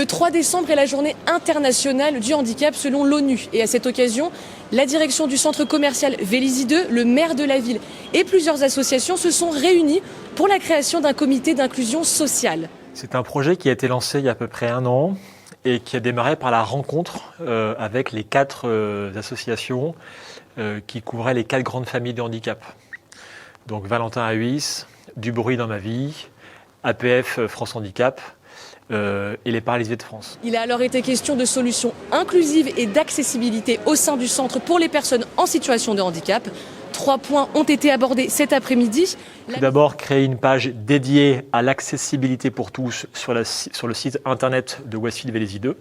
Le 3 décembre est la journée internationale du handicap selon l'ONU. Et à cette occasion, la direction du centre commercial Vélizy 2, le maire de la ville et plusieurs associations se sont réunies pour la création d'un comité d'inclusion sociale. C'est un projet qui a été lancé il y a à peu près 1 an et qui a démarré par la rencontre avec les 4 associations qui couvraient les 4 grandes familles de handicap. Donc Valentin Ahuis, Du bruit dans ma vie, APF France Handicap et les Paralysés de France. Il a alors été question de solutions inclusives et d'accessibilité au sein du centre pour les personnes en situation de handicap. 3 points ont été abordés cet après-midi. Tout d'abord, créer une page dédiée à l'accessibilité pour tous sur le site internet de Westfield Vélizy 2,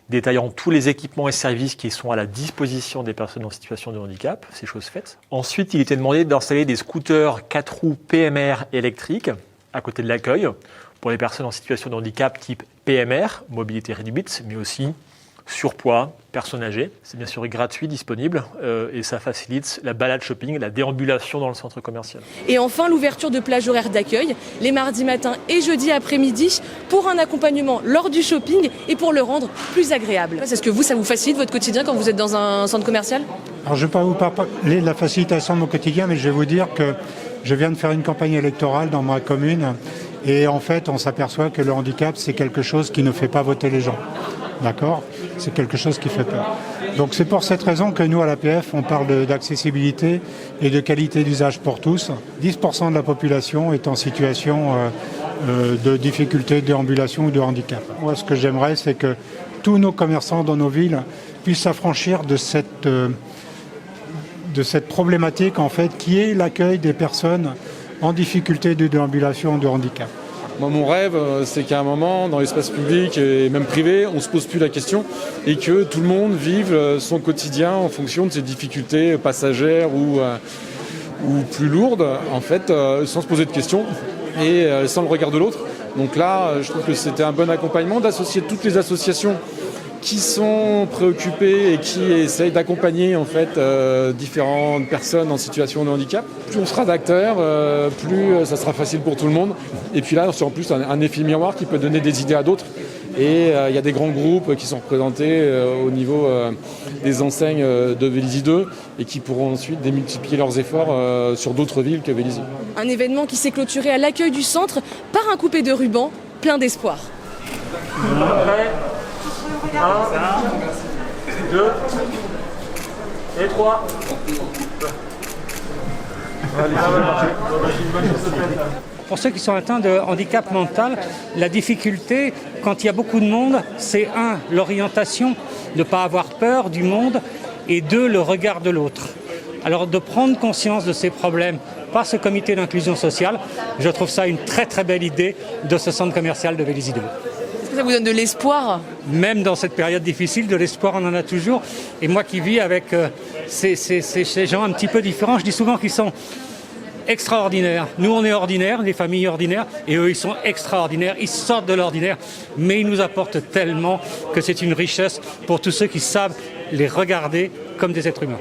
détaillant tous les équipements et services qui sont à la disposition des personnes en situation de handicap, c'est chose faite. Ensuite, il était demandé d'installer des scooters 4 roues PMR électriques à côté de l'accueil pour les personnes en situation de handicap type PMR, mobilité réduite, mais aussi surpoids, personnes âgées. C'est bien sûr gratuit, disponible, et ça facilite la balade shopping, la déambulation dans le centre commercial. Et enfin, l'ouverture de plages horaires d'accueil, les mardis matins et jeudis après-midi, pour un accompagnement lors du shopping et pour le rendre plus agréable. Est-ce que ça vous facilite votre quotidien quand vous êtes dans un centre commercial ? Alors, je ne vais pas vous parler de la facilitation de mon quotidien, mais je vais vous dire que je viens de faire une campagne électorale dans ma commune, et en fait, on s'aperçoit que le handicap, c'est quelque chose qui ne fait pas voter les gens. D'accord ? C'est quelque chose qui fait peur. Donc c'est pour cette raison que nous, à l'APF, on parle d'accessibilité et de qualité d'usage pour tous. 10% de la population est en situation de difficulté de déambulation ou de handicap. Moi, ce que j'aimerais, c'est que tous nos commerçants dans nos villes puissent s'affranchir de cette problématique, en fait, qui est l'accueil des personnes en difficulté de déambulation ou de handicap. Moi, mon rêve, c'est qu'à un moment, dans l'espace public et même privé, on ne se pose plus la question et que tout le monde vive son quotidien en fonction de ses difficultés passagères ou plus lourdes, en fait, sans se poser de questions et sans le regard de l'autre. Donc là, je trouve que c'était un bon accompagnement d'associer toutes les associations qui sont préoccupés et qui essayent d'accompagner en fait différentes personnes en situation de handicap. Plus on sera d'acteurs, plus ça sera facile pour tout le monde. Et puis là, c'est en plus un effet miroir qui peut donner des idées à d'autres. Et il y a des grands groupes qui sont représentés au niveau des enseignes de Vélizy 2 et qui pourront ensuite démultiplier leurs efforts sur d'autres villes que Vélizy. Un événement qui s'est clôturé à l'accueil du centre par un coupé de ruban plein d'espoir. 1, 2 et 3. Pour ceux qui sont atteints de handicap mental, la difficulté, quand il y a beaucoup de monde, c'est 1, l'orientation, de ne pas avoir peur du monde, et 2, le regard de l'autre. Alors de prendre conscience de ces problèmes par ce comité d'inclusion sociale, je trouve ça une très très belle idée de ce centre commercial de Vélizy 2. Est-ce que ça vous donne de l'espoir ? Même dans cette période difficile, de l'espoir, on en a toujours. Et moi qui vis avec ces gens un petit peu différents, je dis souvent qu'ils sont extraordinaires. Nous, on est ordinaires, les familles ordinaires, et eux, ils sont extraordinaires. Ils sortent de l'ordinaire, mais ils nous apportent tellement que c'est une richesse pour tous ceux qui savent les regarder comme des êtres humains.